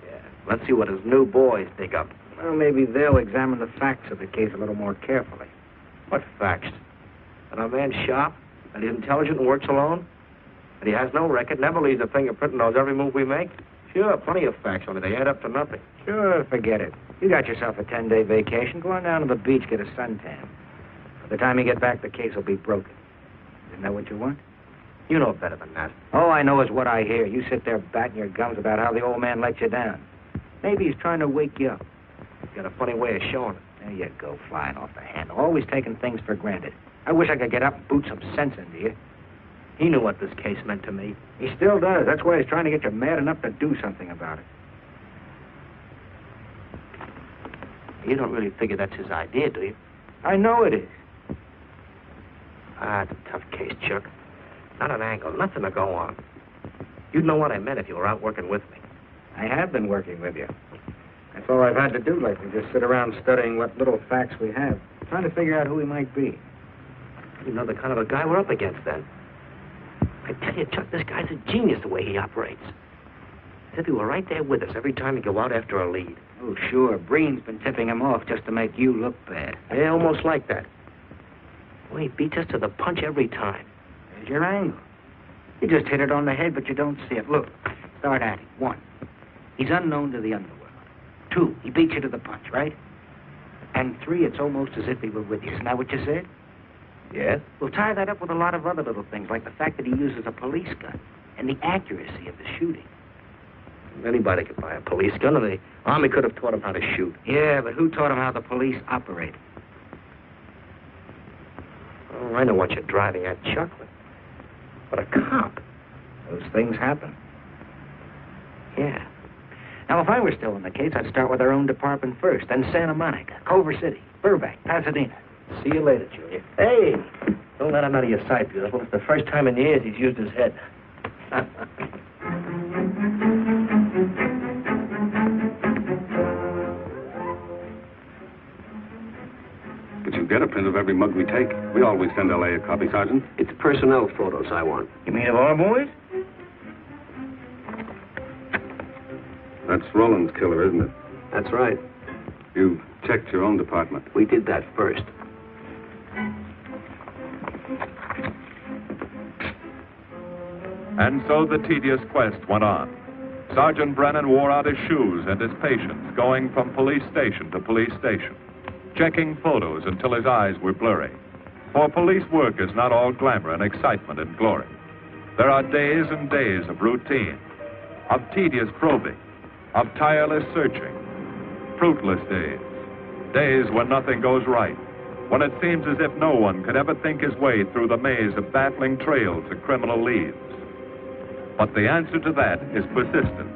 Yeah. Let's see what his new boys dig up. Well, maybe they'll examine the facts of the case a little more carefully. What facts? That our man's sharp, that he's intelligent and works alone, that he has no record, never leaves a fingerprint and knows every move we make. Sure, plenty of facts, only they add up to nothing. Sure, forget it. You got yourself a 10-day vacation. Go on down to the beach, get a suntan. By the time you get back, the case will be broken. Isn't that what you want? You know better than that. All I know is what I hear. You sit there batting your gums about how the old man let you down. Maybe he's trying to wake you up. He's got a funny way of showing it. There you go, flying off the handle. Always taking things for granted. I wish I could get up and boot some sense into you. He knew what this case meant to me. He still does. That's why he's trying to get you mad enough to do something about it. You don't really figure that's his idea, do you? I know it is. It's a tough case, Chuck. Not an angle, nothing to go on. You'd know what I meant if you were out working with me. I have been working with you. That's all I've had to do lately, just sit around studying what little facts we have, trying to figure out who he might be. You know the kind of a guy we're up against, then. I tell you, Chuck, this guy's a genius the way he operates. As if he were right there with us every time we go out after a lead. Oh, sure. Breen's been tipping him off just to make you look bad. Yeah, almost like that. Well, he beats us to the punch every time. There's your angle. You just hit it on the head, but you don't see it. Look, start at it. 1, he's unknown to the underworld. 2, he beats you to the punch, right? And 3, it's almost as if he were with you. Isn't that what you said? Yes. We'll tie that up with a lot of other little things, like the fact that he uses a police gun and the accuracy of the shooting. Anybody could buy a police gun, and the Army could have taught him how to shoot. Yeah, but who taught him how the police operate? Oh, I know what you're driving at, Chuck, but a cop. Those things happen. Yeah. Now, if I were still in the case, I'd start with our own department first, then Santa Monica, Culver City, Burbank, Pasadena. See you later, Junior. Hey, don't let him out of your sight, beautiful. It's the first time in years he's used his head. But you get a print of every mug we take. We always send L.A. a copy, Sergeant. It's personnel photos I want. You mean of our boys? That's Roland's killer, isn't it? That's right. You checked your own department. We did that first. And so the tedious quest went on. Sergeant Brennan wore out his shoes and his patience, going from police station to police station, checking photos until his eyes were blurry. For police work is not all glamour and excitement and glory. There are days and days of routine, of tedious probing, of tireless searching, fruitless days, days when nothing goes right, when it seems as if no one could ever think his way through the maze of baffling trails a criminal leaves. But the answer to that is persistence,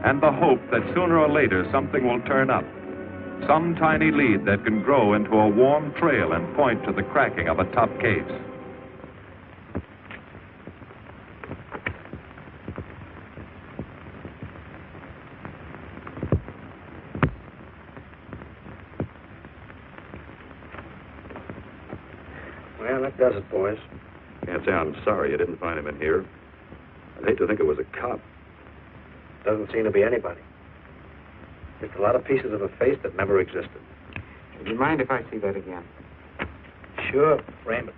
and the hope that sooner or later something will turn up, some tiny lead that can grow into a warm trail and point to the cracking of a tough case. Well, that does it, boys. Can't say I'm sorry you didn't find him in here. I'd hate to think it was a cop. Doesn't seem to be anybody. Just a lot of pieces of a face that never existed. Would you mind if I see that again? Sure, frame it.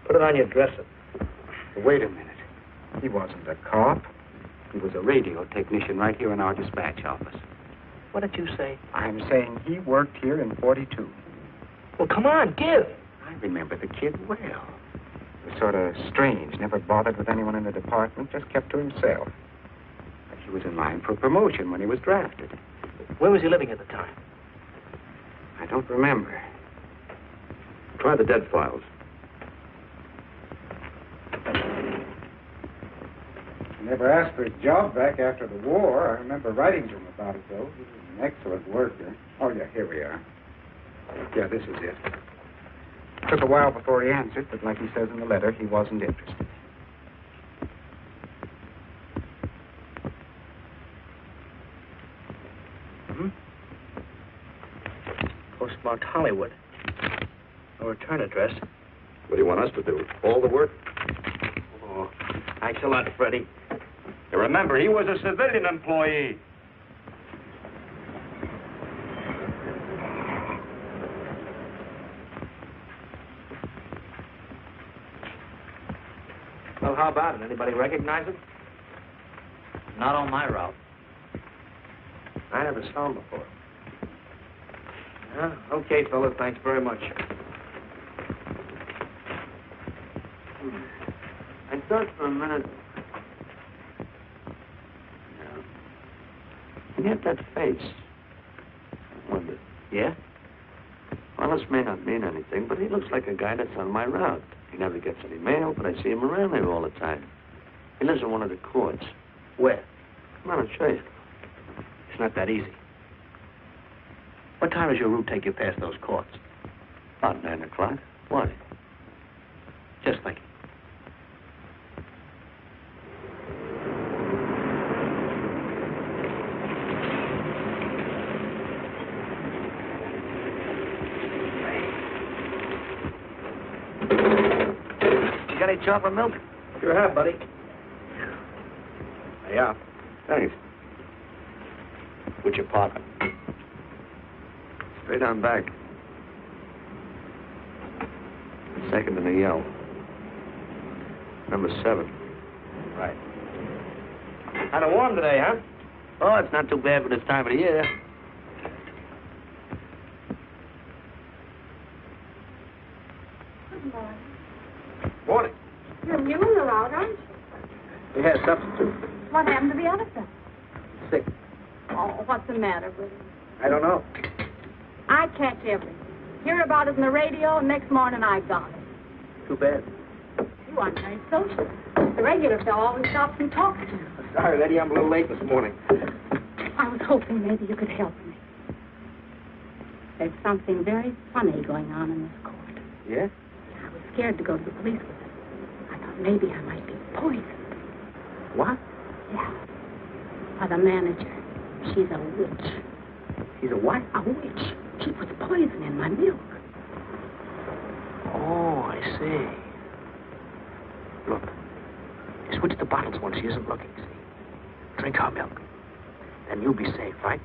Put it on your dresser. Wait a minute. He wasn't a cop. He was a radio technician right here in our dispatch office. What did you say? I'm saying he worked here in 42. Well, come on, give. I remember the kid well. He was sort of strange, never bothered with anyone in the department, just kept to himself. But he was in line for promotion when he was drafted. Where was he living at the time? I don't remember. Try the dead files. He never asked for his job back after the war. I remember writing to him about it, though. He was an excellent worker. Oh, yeah, here we are. Yeah, this is it. Took a while before he answered, but like he says in the letter, he wasn't interested. Postmarked Hollywood. No return address. What do you want us to do? All the work? Oh, thanks a lot, Freddie. You remember, he was a civilian employee. Well, how about it? Anybody recognize him? Not on my route. I never saw him before. Yeah, okay, fellas. Thanks very much. I thought for a minute... He had that face. I wondered. Yeah? Well, this may not mean anything, but he looks like a guy that's on my route. He never gets any mail, but I see him around there all the time. He lives in one of the courts. Where? Come on, I'll show you. It's not that easy. What time does your route take you past those courts? About 9 o'clock. Why? Just thinking. You got any chocolate milk? Sure have, buddy. Yeah. Thanks. What's your partner? Straight on back. Second in the yell. Number 7. Right. Kind of warm today, huh? Oh, it's not too bad for this time of the year. Good morning. Morning. You're new and you're out, aren't you? We had substitute. What happened to the other fellow? Sick. Oh, what's the matter with him? I don't know. I catch everything. Hear about it on the radio, and next morning I got it. Too bad. You aren't very social. The regular fellow always stops and talks to you. Sorry, lady, I'm a little late this morning. I was hoping maybe you could help me. There's something very funny going on in this court. Yeah? I was scared to go to the police with it. I thought maybe I might be poisoned. What? Yeah. By the manager. She's a witch. She's a what? A witch. She puts poison in my milk. Oh, I see. Look. You switch the bottles when she isn't looking, see? Drink our milk. Then you'll be safe, right?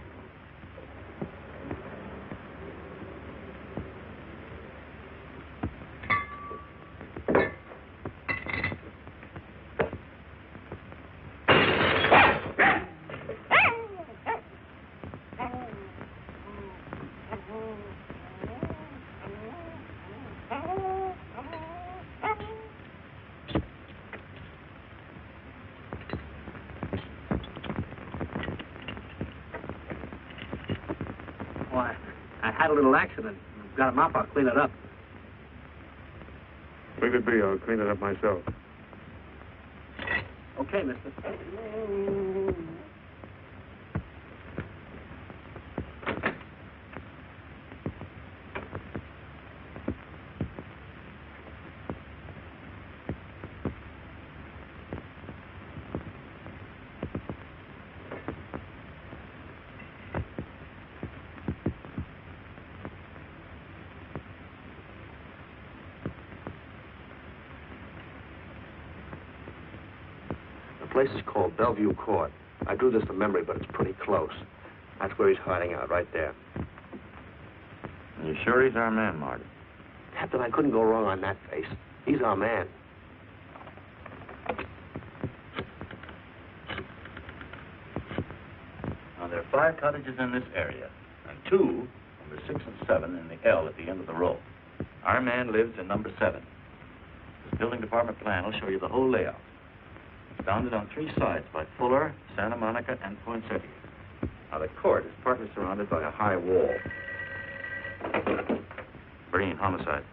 Had a little accident. Got a mop, I'll clean it up. Leave it be. I'll clean it up myself. Okay, mister. place is called Bellevue Court. I drew this from memory, but it's pretty close. That's where he's hiding out, right there. You sure he's our man, Marty? Captain, I couldn't go wrong on that face. He's our man. Now, there are 5 cottages in this area, and 2, number 6 and 7, in the L at the end of the row. Our man lives in number 7. This building department plan will show you the whole layout. It's bounded on 3 sides by Fuller, Santa Monica, and Poinsettia. Now, the court is partly surrounded by a high wall. Breen, homicide.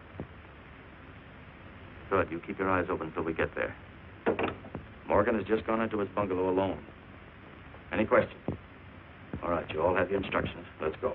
Good, you keep your eyes open until we get there. Morgan has just gone into his bungalow alone. Any questions? All right, you all have your instructions. Let's go.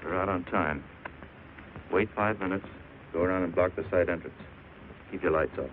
We're out on time. Wait 5 minutes. Go around and block the side entrance. Keep your lights off.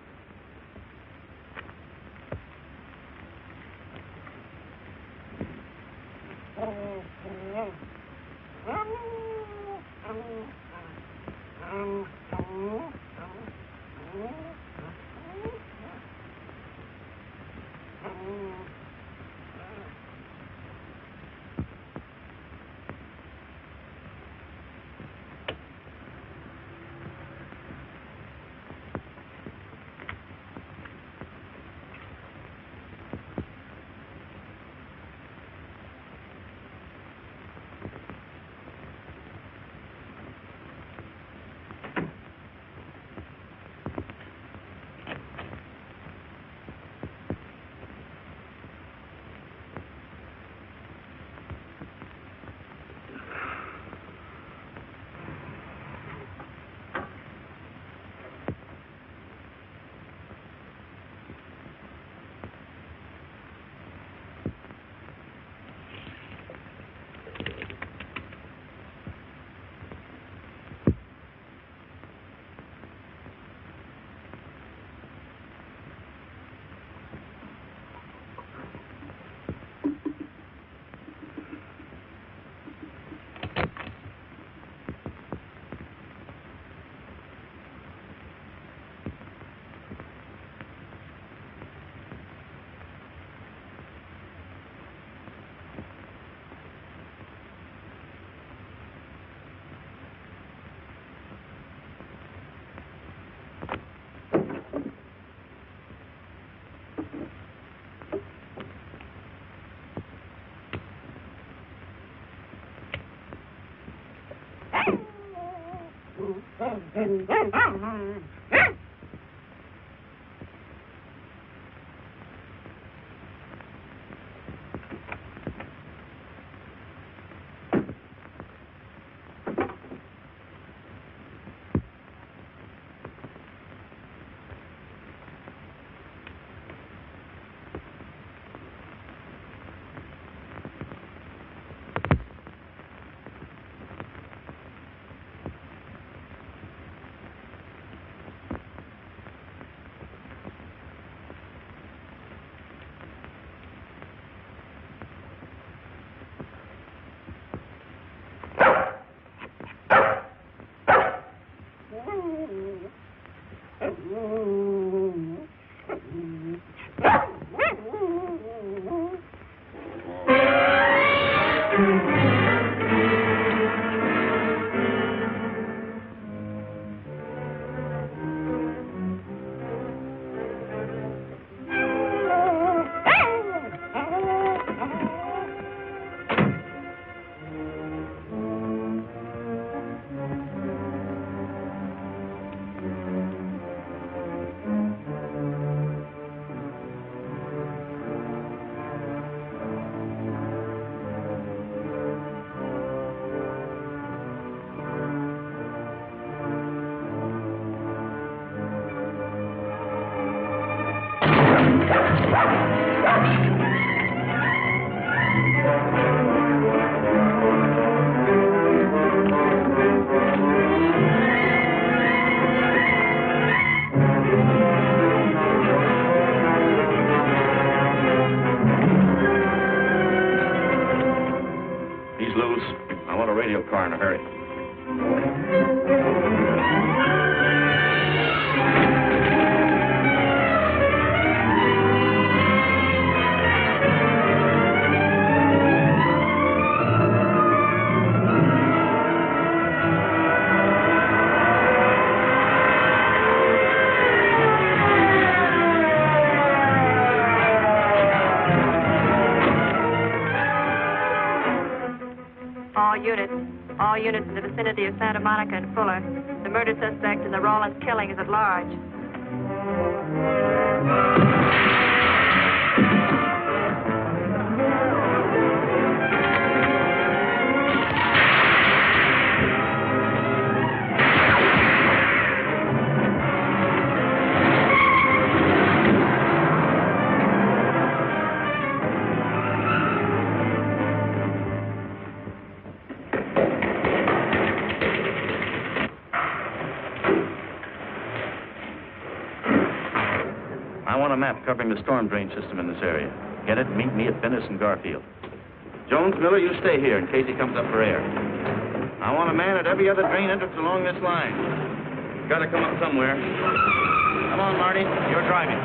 He's loose. I want a radio car in a hurry. All units in the vicinity of Santa Monica and Fuller. The murder suspect in the Rawlins killing is at large. I want a map covering the storm drain system in this area. Get it? Meet me at Venice and Garfield. Jones, Miller, you stay here in case he comes up for air. I want a man at every other drain entrance along this line. Got to come up somewhere. Come on, Marty. You're driving.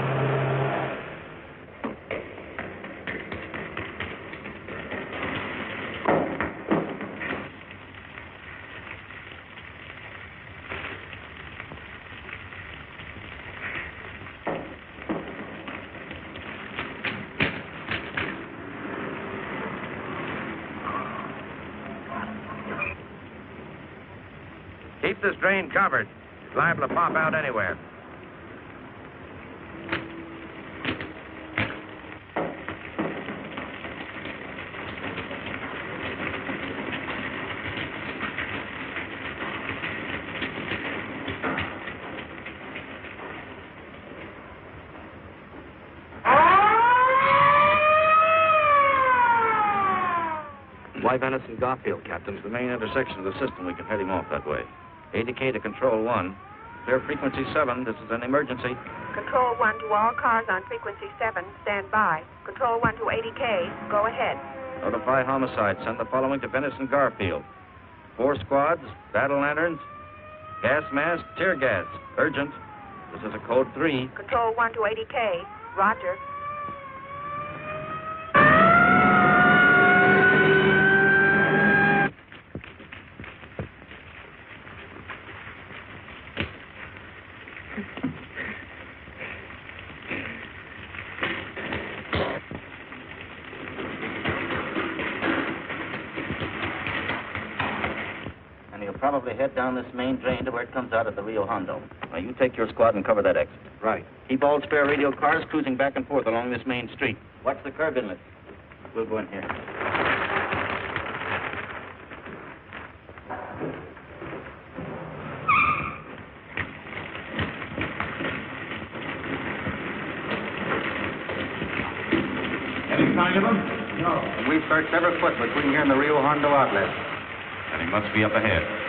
Keep this drain covered. It's liable to pop out anywhere. Why Venice and Garfield, Captain? It's the main intersection of the system. We can head him off that way. ADK to Control 1. Clear frequency 7. This is an emergency. Control 1 to all cars on frequency 7. Stand by. Control 1 to ADK. Go ahead. Notify homicide. Send the following to Venice and Garfield. 4 squads, battle lanterns, gas mask, tear gas. Urgent. This is a code 3. Control 1 to ADK. Roger. Probably head down this main drain to where it comes out of the Rio Hondo. Now, you take your squad and cover that exit. Right. Keep all spare radio cars cruising back and forth along this main street. Watch the curb inlet. We'll go in here. Any sign of him? No. We've searched every foot between here and the Rio Hondo outlet. And he must be up ahead.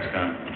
last time.